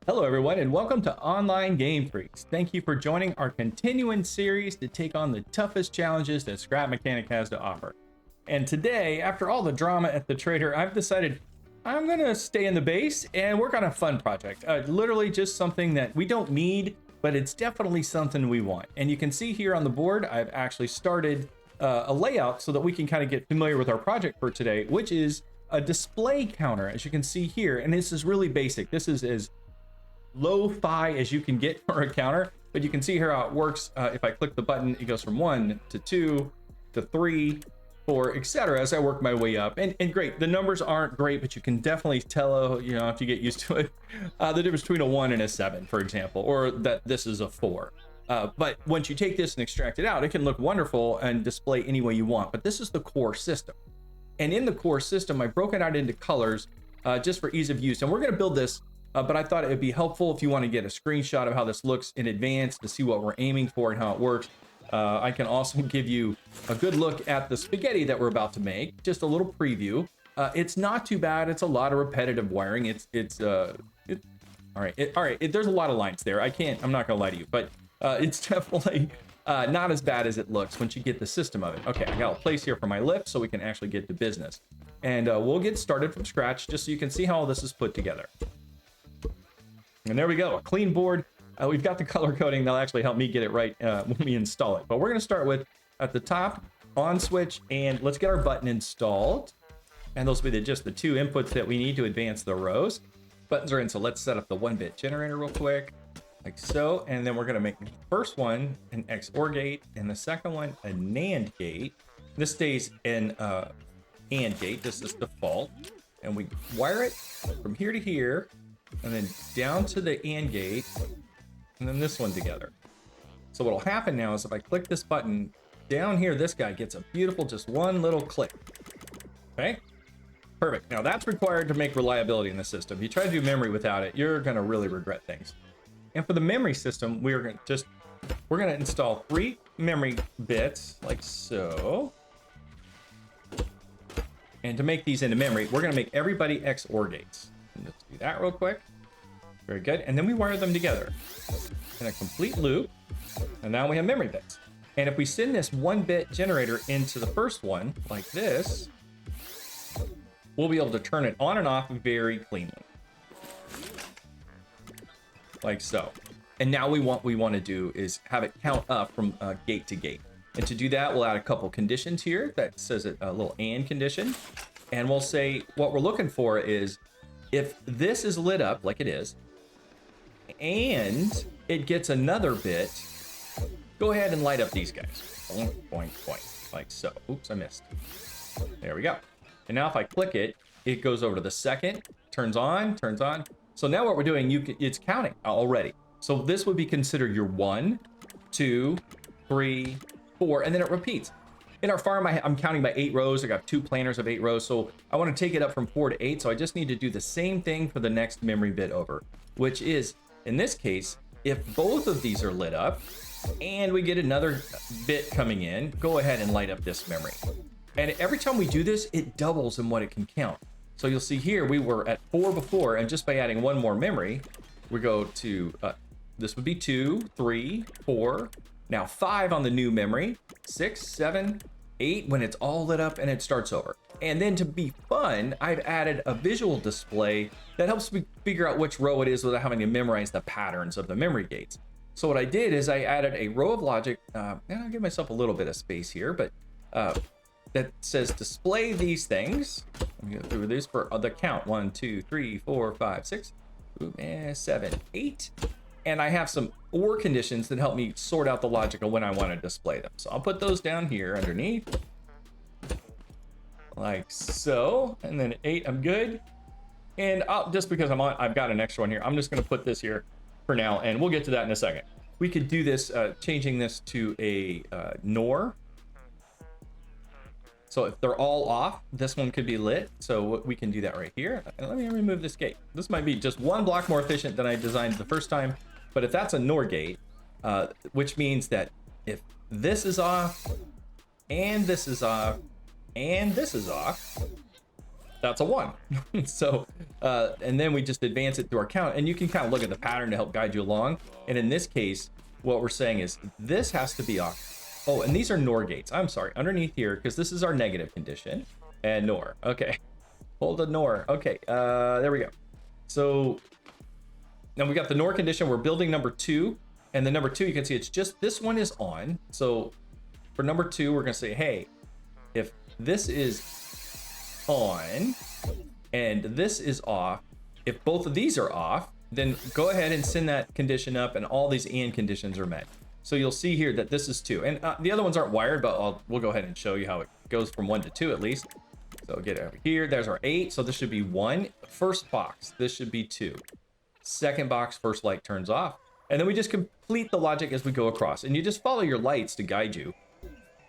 Hello, everyone, and welcome to Online Game Freaks. Thank you for joining our continuing series to take on the toughest challenges that Scrap Mechanic has to offer. And today, after all the drama at the trader, I've decided I'm going to stay in the base and work on a fun project. Literally just something that we don't need, but it's definitely something we want. And you can see here on the board, I've actually started a layout so that we can kind of get familiar with our project for today, which is a display counter, as you can see here. And this is really basic. This is as lo-fi as you can get for a counter, but you can see here how it works. If I click the button, it goes from 1 to 2 to 3, 4, etc. as I work my way up. And great, the numbers aren't great, but you can definitely tell, you know, if you get used to it, the difference between a 1 and a 7, for example, or that this is a 4. But once you take this and extract it out, it can look wonderful and display any way you want. But this is the core system. And in the core system, I broke it out into colors just for ease of use. And we're going to build this, but I thought it would be helpful if you want to get a screenshot of how this looks in advance to see what we're aiming for and how it works. I can also give you a good look at the spaghetti that we're about to make, just a little preview. It's not too bad. It's a lot of repetitive wiring. All right. There's a lot of lines there. I'm not gonna lie to you, but it's definitely not as bad as it looks once you get the system of it. Okay, I got a place here for my lift so we can actually get to business. And we'll get started from scratch just so you can see how all this is put together. And there we go, a clean board. We've got the color coding that'll actually help me get it right when we install it. But we're gonna start with at the top, on switch, and let's get our button installed. And those will be just the two inputs that we need to advance the rows. Buttons are in, so let's set up the 1-bit generator real quick, like so. And then we're gonna make the first one an XOR gate, and the second one a NAND gate. This stays an AND gate, this is default. And we wire it from here to here, and then down to the AND gate, and then this one together. So what'll happen now is if I click this button down here, this guy gets a beautiful, just one little click. Okay, perfect. Now that's required to make reliability in the system. If you try to do memory without it, you're gonna really regret things. And for the memory system, we're gonna install 3 memory bits, like so. And to make these into memory, we're gonna make everybody XOR gates. Let's do that real quick. Very good. And then we wire them together in a complete loop. And now we have memory bits. And if we send this 1-bit generator into the first one, like this, we'll be able to turn it on and off very cleanly. Like so. And now what we want to do is have it count up from gate to gate. And to do that, we'll add a couple conditions here that says a little AND condition. And we'll say what we're looking for is if this is lit up like it is, and it gets another bit, go ahead and light up these guys. Boink, boink, boink, like so. Oops, I missed. There we go. And now if I click it, it goes over to the second, turns on, turns on. So now what we're doing, it's counting already. So this would be considered your 1, 2, 3, 4, and then it repeats. In our farm, I'm counting by 8 rows. I got 2 planners of 8 rows, so I want to take it up from 4 to 8. So I just need to do the same thing for the next memory bit over, which is, in this case, if both of these are lit up and we get another bit coming in, go ahead and light up this memory. And every time we do this, it doubles in what it can count. So you'll see here, we were at 4 before, and just by adding 1 more memory, we go to, this would be 2, 3, 4, now 5 on the new memory, 6, 7, 8 when it's all lit up and it starts over. And then to be fun, I've added a visual display that helps me figure out which row it is without having to memorize the patterns of the memory gates. So what I did is I added a row of logic, and I'll give myself a little bit of space here, but that says display these things. I'm gonna go through this for the count, 1, 2, 3, 4, 5, 6, 7, 8. And I have some OR conditions that help me sort out the logic of when I want to display them. So I'll put those down here underneath, like so. And then 8, I'm good. And just because I've got an extra one here, I'm just going to put this here for now, and we'll get to that in a second. We could do this, changing this to a NOR. So if they're all off, this one could be lit. So we can do that right here. And let me remove this gate. This might be just 1 block more efficient than I designed the first time. But if that's a NOR gate, which means that if this is off, and this is off, and this is off, that's a 1. So, and then we just advance it through our count, and you can kind of look at the pattern to help guide you along. And in this case, what we're saying is this has to be off. Oh, and these are NOR gates. I'm sorry, underneath here, because this is our negative condition. And NOR, okay. Hold the NOR, okay, there we go. So now we got the NOR condition, we're building number 2. And the number 2, you can see it's just, this one is on. So for number 2, we're gonna say, hey, if this is on and this is off, if both of these are off, then go ahead and send that condition up and all these AND conditions are met. So you'll see here that this is 2, and the other ones aren't wired, but we'll go ahead and show you how it goes from 1 to 2 at least. So get over here, there's our 8, so this should be 1. First box, this should be 2. Second box, first light turns off. And then we just complete the logic as we go across, and you just follow your lights to guide you.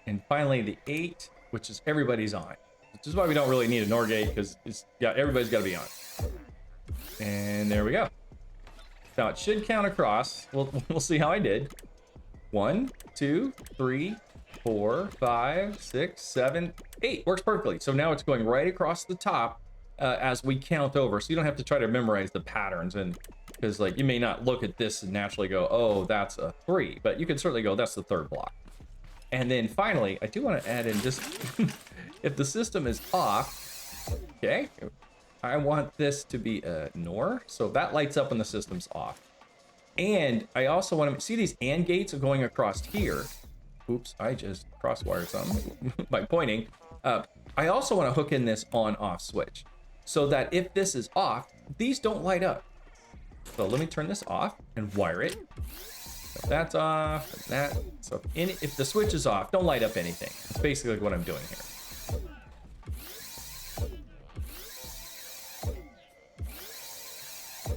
And finally the 8, which is everybody's on. Which is why we don't really need a NOR gate, because everybody's got to be on. And there we go. Now it should count across. We'll see how I did. 1, 2, 3, 4, 5, 6, 7, 8. Works perfectly. So now it's going right across the top as we count over. So you don't have to try to memorize the patterns, and because like you may not look at this and naturally go, oh, that's a 3, but you can certainly go, that's the 3rd block. And then finally, I do want to add in just if the system is off, okay, I want this to be a NOR, so that lights up when the system's off. And I also want to see these AND gates are going across here. Oops, I just crosswired something by pointing. I also want to hook in this on-off switch so that if this is off, these don't light up. So let me turn this off and wire it. If that's off, and that. So if the switch is off, don't light up anything. That's basically what I'm doing here.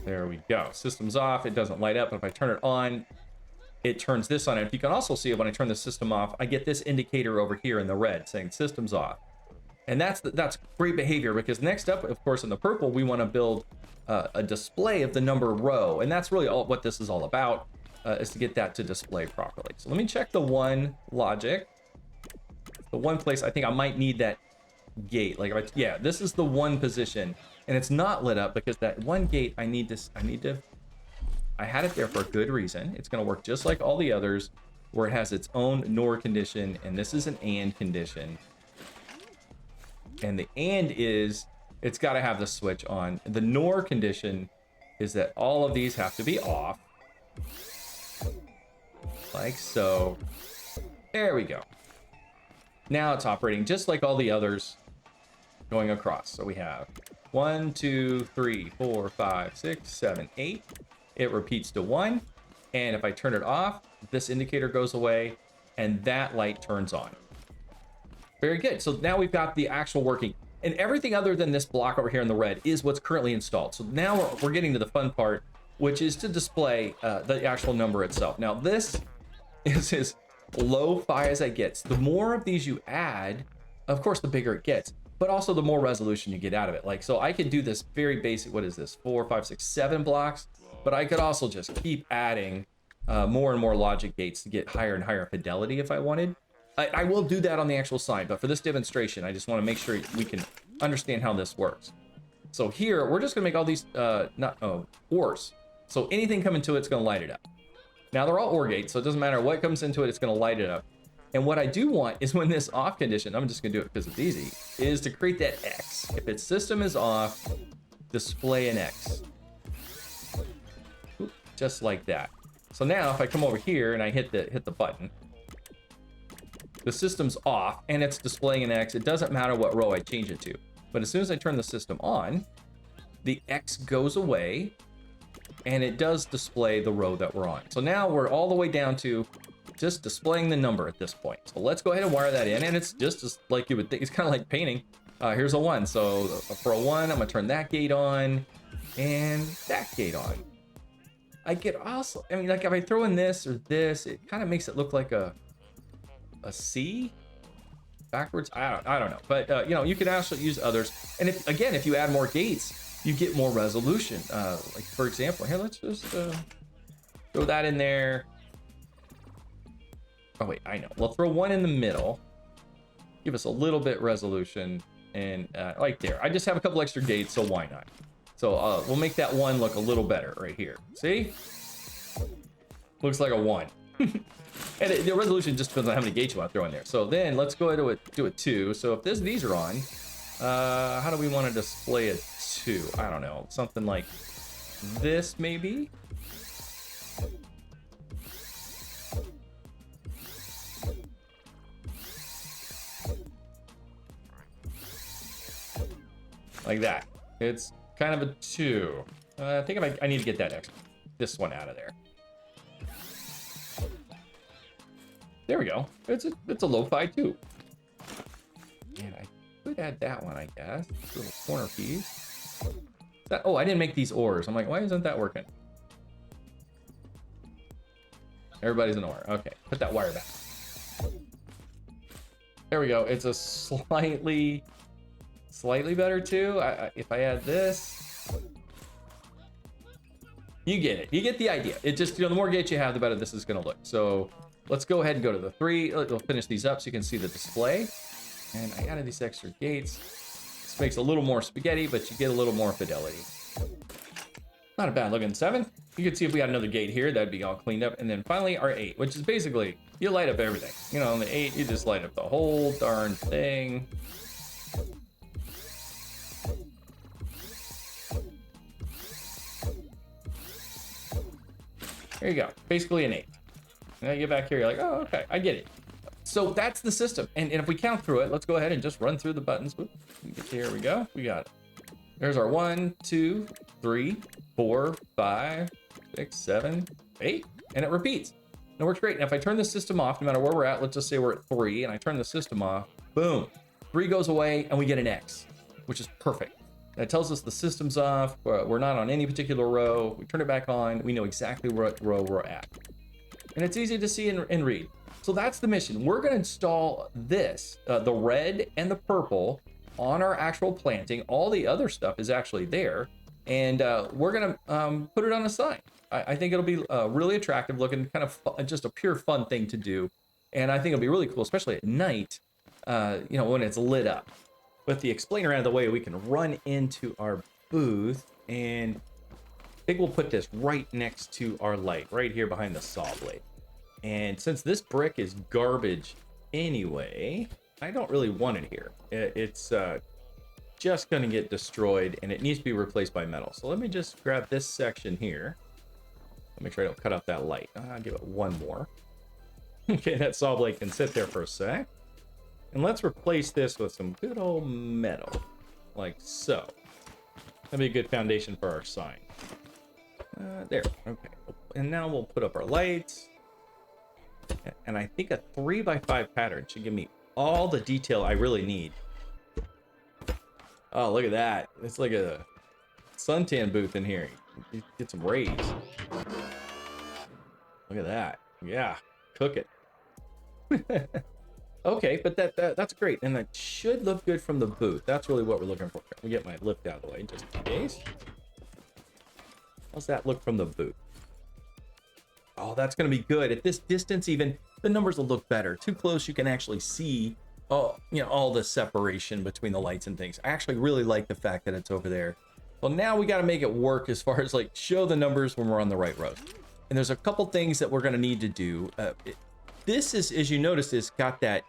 There we go. System's off. It doesn't light up. But if I turn it on, it turns this on. And you can also see when I turn the system off, I get this indicator over here in the red saying system's off. And that's great behavior, because next up, of course, in the purple, we want to build a display of the number row. And that's really all what this is all about, is to get that to display properly. So let me check the 1 logic. The 1 place I think I might need that gate. Like, yeah, this is the 1 position, and it's not lit up because that 1 gate I had it there for a good reason. It's going to work just like all the others, where it has its own NOR condition, and this is an AND condition. And the AND is, it's got to have the switch on. The NOR condition is that all of these have to be off. Like so. There we go. Now it's operating just like all the others going across. So we have 1, 2, 3, 4, 5, 6, 7, 8. It repeats to 1. And if I turn it off, this indicator goes away and that light turns on. Very good. So now we've got the actual working, and everything other than this block over here in the red is what's currently installed. So now we're getting to the fun part, which is to display the actual number itself. Now this is as lo-fi as it gets. The more of these you add, of course, the bigger it gets, but also the more resolution you get out of it. Like, so I could do this very basic, what is this, 4, 5, 6, 7 blocks, but I could also just keep adding more and more logic gates to get higher and higher fidelity if I wanted. I will do that on the actual side, but for this demonstration, I just want to make sure we can understand how this works. So here, we're just gonna make all these, ORs. So anything coming to it's gonna light it up. Now they're all OR gates, so it doesn't matter what comes into it, it's gonna light it up. And what I do want is when this off condition, I'm just gonna do it because it's easy, is to create that X. If its system is off, display an X. Just like that. So now if I come over here and I hit the button, the system's off and it's displaying an X. It doesn't matter what row I change it to. But as soon as I turn the system on, the X goes away and it does display the row that we're on. So now we're all the way down to just displaying the number at this point. So let's go ahead and wire that in, and it's just like you would think. It's kind of like painting. Here's a 1. So for a 1, I'm gonna turn that gate on and that gate on. I get also, I mean, like if I throw in this or this, it kind of makes it look like a C backwards. I don't know, but you know, you can actually use others. And if you add more gates, you get more resolution. Like for example, here, let's just throw that in there. Oh wait, I know. We'll throw 1 in the middle. Give us a little bit resolution. And right there. I just have a couple extra gates, so why not? So we'll make that one look a little better right here. See? Looks like a 1. And the resolution just depends on how many gates you want to throw in there. So then let's go ahead and do a 2. So if these are on, how do we want to display a 2? I don't know. Something like this, maybe? Like that. It's kind of a 2. I think I need to get this one out of there. There we go. It's a lo-fi 2. And I could add that one, I guess. This little corner piece. Oh, I didn't make these ores. I'm like, why isn't that working? Everybody's an ore. Okay, put that wire back. There we go. It's a slightly better too. If I add this, you get it. You get the idea. It just, the more gates you have, the better this is going to look. So let's go ahead and go to the 3. We'll finish these up so you can see the display. And I added these extra gates. This makes a little more spaghetti, but you get a little more fidelity. Not a bad looking 7. You can see if we had another gate here, that'd be all cleaned up. And then finally our 8, which is basically, you light up everything. You know, on the 8, you just light up the whole darn thing. There you go. Basically an 8. Now you get back here, you're like, oh, okay, I get it. So that's the system. And if we count through it, let's go ahead and just run through the buttons. Here we go. We got, there's our 1, 2, 3, 4, 5, 6, 7, 8. And it repeats. And it works great. And if I turn the system off, no matter where we're at, let's just say we're at 3, and I turn the system off, boom. 3 goes away, and we get an X, which is perfect. That tells us the system's off. We're not on any particular row. We turn it back on. We know exactly what row we're at. And it's easy to see and read. So that's the mission. We're going to install this, the red and the purple, on our actual planting. All the other stuff is actually there. And we're going to put it on a sign. I think it'll be really attractive looking, kind of fun, just a pure fun thing to do. And I think it'll be really cool, especially at night, you know, when it's lit up. With the explainer out of the way, we can run into our booth, and I think we'll put this right next to our light, right here behind the saw blade. And since this brick is garbage anyway, I don't really want it here. It's just going to get destroyed, and it needs to be replaced by metal. So let me just grab this section here. I'll make sure I don't cut off that light. I'll give it one more. Okay, that saw blade can sit there for a sec. And let's replace this with some good old metal, like so. That'd be a good foundation for our sign. There, okay. And now we'll put up our lights. And I think a 3x5 pattern should give me all the detail I really need. Oh, look at that. It's like a suntan booth in here. You get some rays. Look at that. Yeah, cook it. Okay, but that's great, and that should look good from the booth. That's really what we're looking for. Let me get my lift out of the way just in case. How's that look from the booth? Oh, that's going to be good. At this distance, even the numbers will look better. Too close, you can actually see, oh, you know, all the separation between the lights and things. I actually really like the fact that it's over there. Well, now we got to make it work as far as like show the numbers when we're on the right road. And there's a couple things that we're going to need to do. This is, as you notice, it's got that,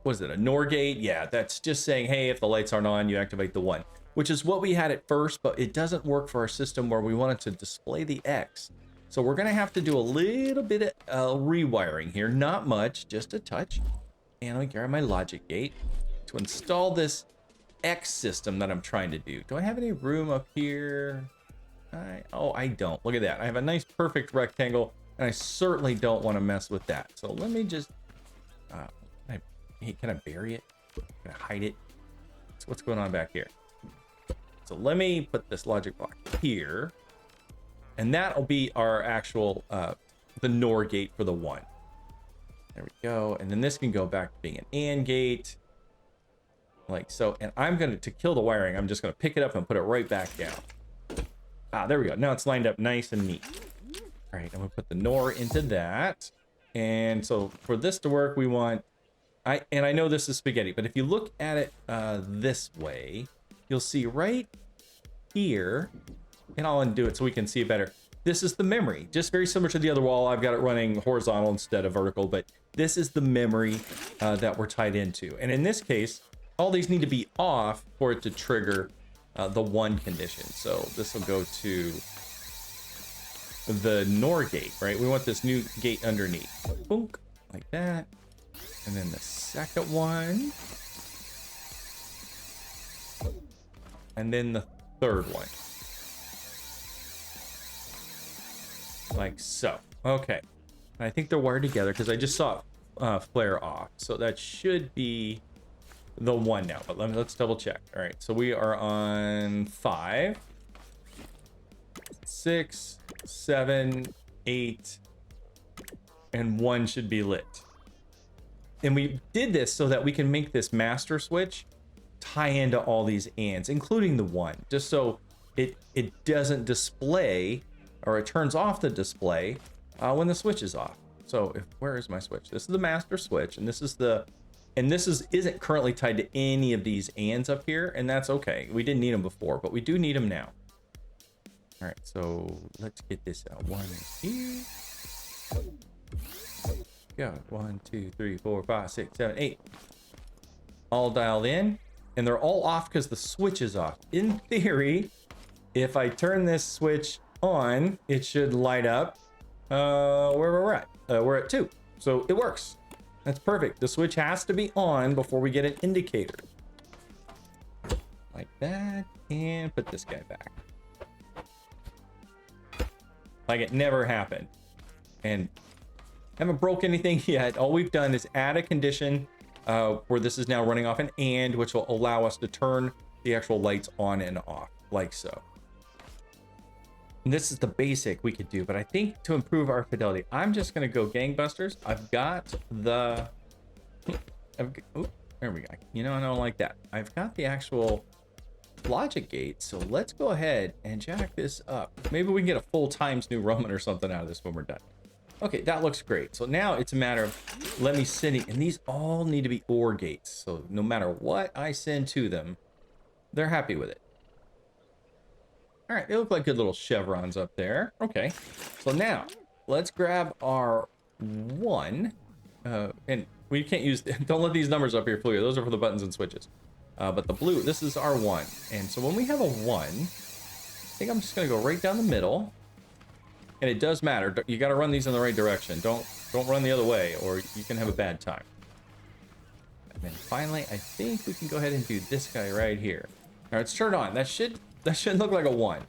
what is it, a NOR gate? Yeah, that's just saying, hey, if the lights aren't on, you activate the 1, which is what we had at first, but it doesn't work for our system where we wanted to display the X. So we're going to have to do a little bit of rewiring here, not much, just a touch. And I grab my logic gate to install this X system that I'm trying to do. Do I have any room up here? Oh, I don't. Look at that. I have a nice perfect rectangle, and I certainly don't want to mess with that. So let me just, can I bury it? Can I hide it? So what's going on back here? So let me put this logic block here, and that'll be our actual, the NOR gate for the 1. There we go. And then this can go back to being an AND gate, like so. And I'm going to kill the wiring, I'm just going to pick it up and put it right back down. Ah, there we go. Now it's lined up nice and neat. All right, I'm gonna put the NOR into that. And so for this to work, we want I know this is spaghetti, but if you look at it this way, you'll see right here, and I'll undo it so we can see it better. This is the memory, just very similar to the other wall. I've got it running horizontal instead of vertical, but this is the memory that we're tied into. And in this case, all these need to be off for it to trigger the 1 condition. So this will go to the NOR gate, right? We want this new gate underneath. Boom, like that. And then the second one. And then the third one. Like so. Okay. I think they're wired together because I just saw it flare off. So that should be the one now. But let's double check. All right. So we are on 5, 6, 7, 8, and 1 should be lit. And we did this so that we can make this master switch tie into all these ands, including the 1, just so it doesn't display, or it turns off the display when the switch is off. So where is my switch? This is the master switch, and this isn't currently tied to any of these ands up here, and that's okay. We didn't need them before, but we do need them now. All right, so let's get this out. 1 here. Go. 1, 2, 3, 4, 5, 6, 7, 8. All dialed in, and they're all off because the switch is off. In theory, if I turn this switch on, it should light up where we're at. We're at 2, so it works. That's perfect. The switch has to be on before we get an indicator. Like that, and put this guy back. Like it never happened. And haven't broke anything yet. All we've done is add a condition where this is now running off an AND, which will allow us to turn the actual lights on and off, like so. And this is the basic we could do, but I think to improve our fidelity, I'm just gonna go gangbusters. I've got the, oh, there we go. You know, I don't like that. I've got the actual logic gate, so let's go ahead and jack this up. Maybe we can get a full Times New Roman or something out of this when we're done. Okay, that looks great. So now it's a matter of let me send it, and these all need to be OR gates. So no matter what I send to them, they're happy with it. All right, they look like good little chevrons up there. Okay, so now let's grab our 1, and we can't use, don't let these numbers up here fool you. Those are for the buttons and switches. But the blue, this is our 1. And so when we have a 1, I think I'm just gonna go right down the middle. And it does matter. You got to run these in the right direction. Don't run the other way, or you can have a bad time. And then finally, I think we can go ahead and do this guy right here. All right, it's turned on. That should look like a 1.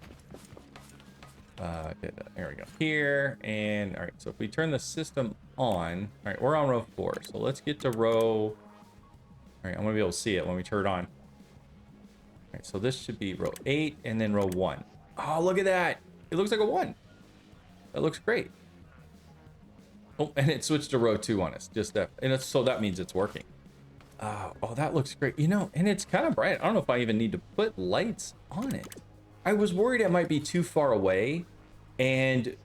There we go. Here and all right. So if we turn the system on, all right, we're on row 4. So let's get to row. All right, I'm gonna be able to see it when we turn it on. All right, so this should be row 8 and then row 1. Oh, look at that! It looks like a 1. That looks great. Oh, and it switched to row 2 on us. Just that, and so that means it's working. Oh, that looks great. You know, and it's kind of bright. I don't know if I even need to put lights on it. I was worried it might be too far away, and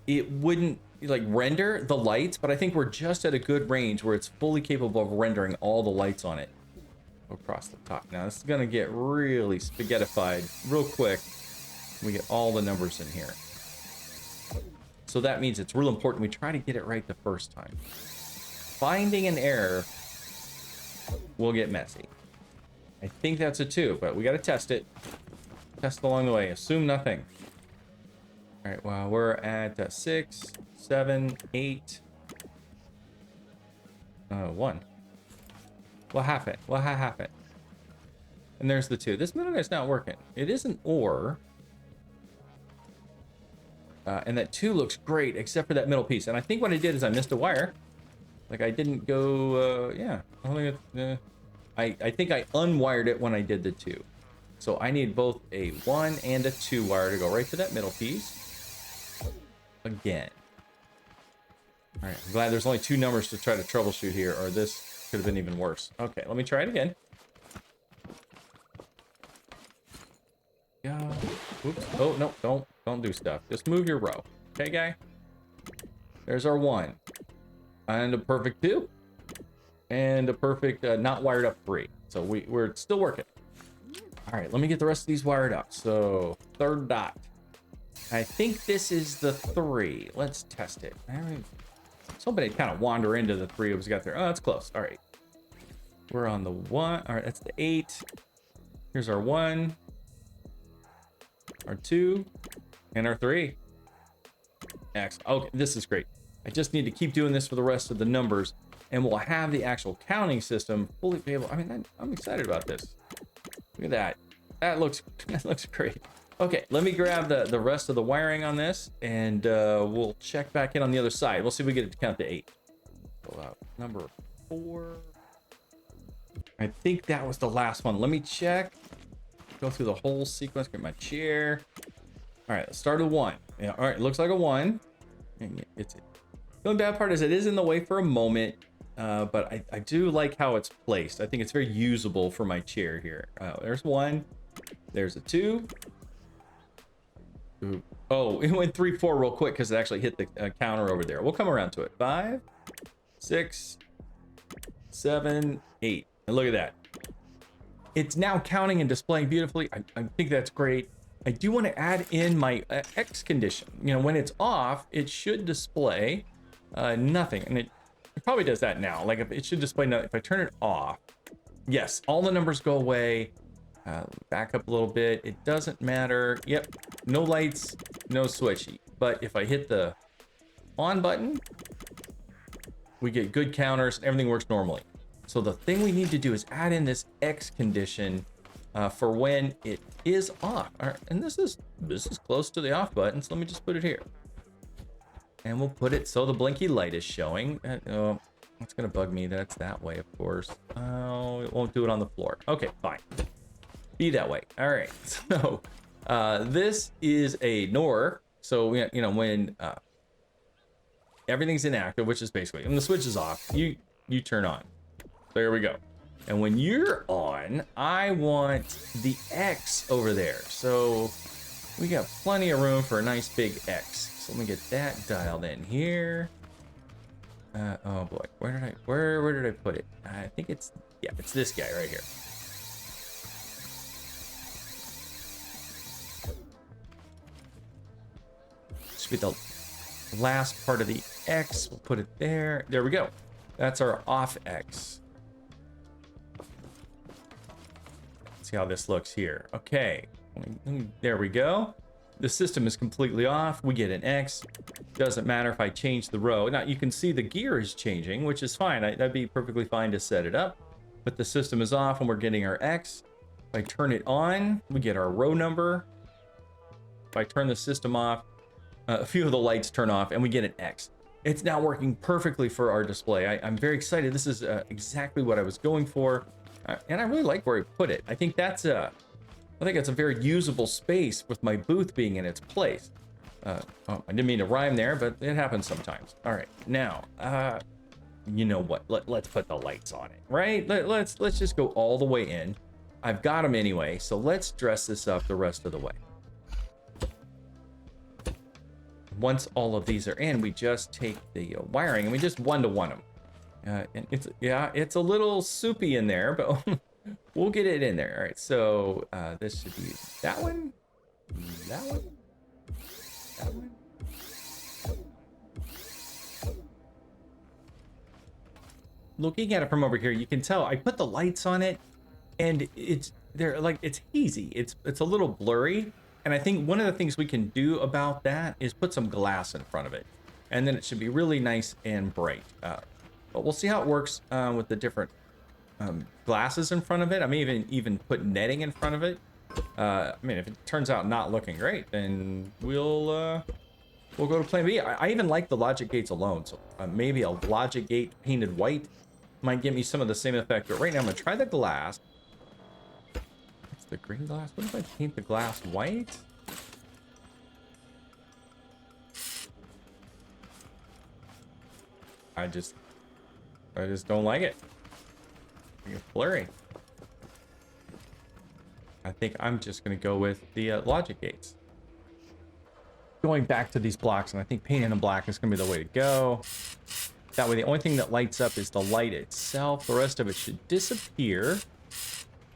it wouldn't like render the lights. But I think we're just at a good range where it's fully capable of rendering all the lights on it across the top. Now this is gonna get really spaghettified real quick. We get all the numbers in here. So that means it's real important we try to get it right the first time. Finding an error will get messy. I think that's a 2, but we got to test it. Test along the way. Assume nothing. All right, well, we're at 6, 7, 8. 1. What happened? What happened? And there's the 2. This middle guy's not working. It is an OR. And that 2 looks great, except for that middle piece. And I think what I did is I missed a wire. Like I didn't go, yeah. I think I unwired it when I did the 2. So I need both a 1 and a 2 wire to go right to that middle piece. Again. All right, I'm glad there's only 2 numbers to try to troubleshoot here, or this could have been even worse. Okay, let me try it again. Yeah. Oops. Oh, no, don't do stuff. Just move your row. Okay, guy? There's our 1. And a perfect 2. and a perfect not wired up 3. So we're still working. All right, let me get the rest of these wired up. So third dot. I think this is the 3. Let's test it. I was hoping it'd kind of wander into the 3 it was got there. Oh, that's close. All right. We're on the 1. All right, that's the 8. Here's our 1, our 2, and our 3. Excellent. Okay, this is great. I just need to keep doing this for the rest of the numbers, and we'll have the actual counting system fully able. I mean, I'm excited about this. Look at that. That looks great. Okay, let me grab the rest of the wiring on this, and we'll check back in on the other side. We'll see if we get it to count to 8. Pull out number 4. I think that was the last one. Let me check. Go through the whole sequence. Get my chair. All right, let's start with 1. Yeah, all right, it looks like a 1. It's the only bad part is it is in the way for a moment, but I do like how it's placed. I think it's very usable for my chair here. There's 1. There's a 2. Ooh. Oh, it went 3, 4 real quick because it actually hit the counter over there. We'll come around to it. 5, 6, 7, 8. And look at that. It's now counting and displaying beautifully. I think that's great. I do want to add in my X condition. You know, when it's off, it should display nothing. And it probably does that now. Like, if it should display nothing. If I turn it off, yes, all the numbers go away. Back up a little bit. It doesn't matter. Yep, no lights, no switchy. But if I hit the on button, we get good counters. Everything works normally. So the thing we need to do is add in this X condition for when it is off. All right, and this is close to the off button, so let me just put it here. And we'll put it so the blinky light is showing. It's gonna bug me that it's that way, of course. Oh, it won't do it on the floor. Okay, fine. Be that way. All right, so this is a NOR. So you know, when everything's inactive, which is basically when the switch is off, you turn on. There we go. And when you're on, I want the X over there. So we got plenty of room for a nice big X. So let me get that dialed in here. Oh boy, where did I put it? I think it's this guy right here. Should be the last part of the X. We'll put it there. There we go. That's our off X. See how this looks here. Okay, there we go. The system is completely off. We get an X. Doesn't matter if I change the row. Now you can see the gear is changing, which is fine. That'd be perfectly fine to set it up. But the system is off and we're getting our X. If I turn it on, we get our row number. If I turn the system off, a few of the lights turn off and we get an X. It's now working perfectly for our display. I'm very excited. This is exactly what I was going for. And I really like where I put it. I think that's a very usable space with my booth being in its place. Oh, I didn't mean to rhyme there, but it happens sometimes. All right, now, you know what? Let's put the lights on it, right? Let's just go all the way in. I've got them anyway, so let's dress this up the rest of the way. Once all of these are in, we just take the wiring and we just one-to-one them. And it's a little soupy in there, but we'll get it in there. All right, so this should be that one, that one, that one. Looking at it from over here, you can tell I put the lights on it, and it's hazy. It's a little blurry, and I think one of the things we can do about that is put some glass in front of it, and then it should be really nice and bright. But we'll see how it works with the different glasses in front of it. I may even put netting in front of it. I mean, if it turns out not looking great, then we'll go to plan B. I even like the logic gates alone, so maybe a logic gate painted white might give me some of the same effect. But right now, I'm gonna try the glass. It's the green glass. What if I paint the glass white? I just don't like it. It's blurry. I think I'm just going to go with the logic gates. Going back to these blocks, and I think painting them black is going to be the way to go. That way the only thing that lights up is the light itself. The rest of it should disappear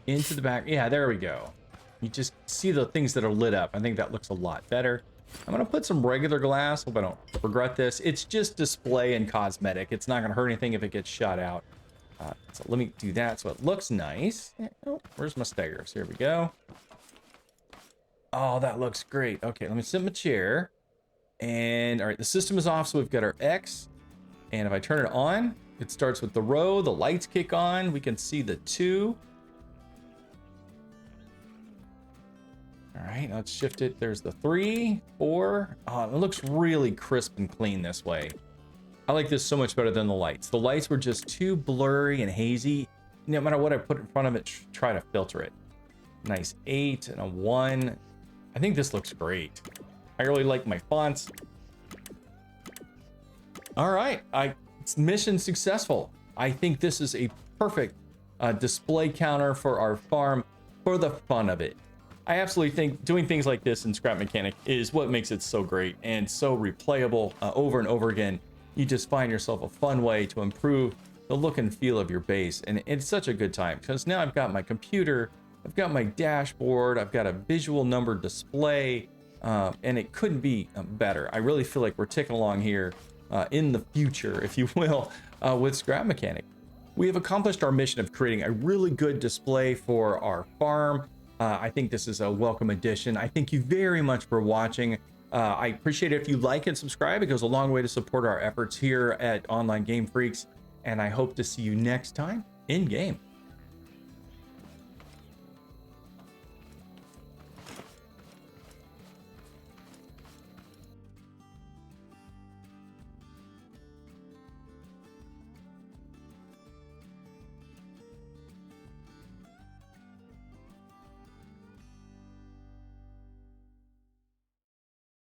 into the back. Yeah, there we go. You just see the things that are lit up. I think that looks a lot better. I'm gonna put some regular glass. Hope I don't regret this. It's just display and cosmetic. It's not gonna hurt anything if it gets shot out. So let me do that so it looks nice. Oh, where's my stairs? Here we go. Oh, that looks great. Okay, let me sit in my chair. And all right, the system is off, so we've got our X. And if I turn it on, it starts with the row, the lights kick on, we can see the 2. All right, let's shift it. There's the 3, 4. Oh, it looks really crisp and clean this way. I like this so much better than the lights. The lights were just too blurry and hazy. No matter what I put in front of it, try to filter it. Nice 8 and a 1. I think this looks great. I really like my fonts. All right, it's mission successful. I think this is a perfect display counter for our farm for the fun of it. I absolutely think doing things like this in Scrap Mechanic is what makes it so great and so replayable over and over again. You just find yourself a fun way to improve the look and feel of your base. And it's such a good time because now I've got my computer, I've got my dashboard, I've got a visual number display, and it couldn't be better. I really feel like we're ticking along here in the future, if you will, with Scrap Mechanic. We have accomplished our mission of creating a really good display for our farm. I think this is a welcome addition. I thank you very much for watching. I appreciate it if you like and subscribe. It goes a long way to support our efforts here at Online Game Freaks. And I hope to see you next time in game.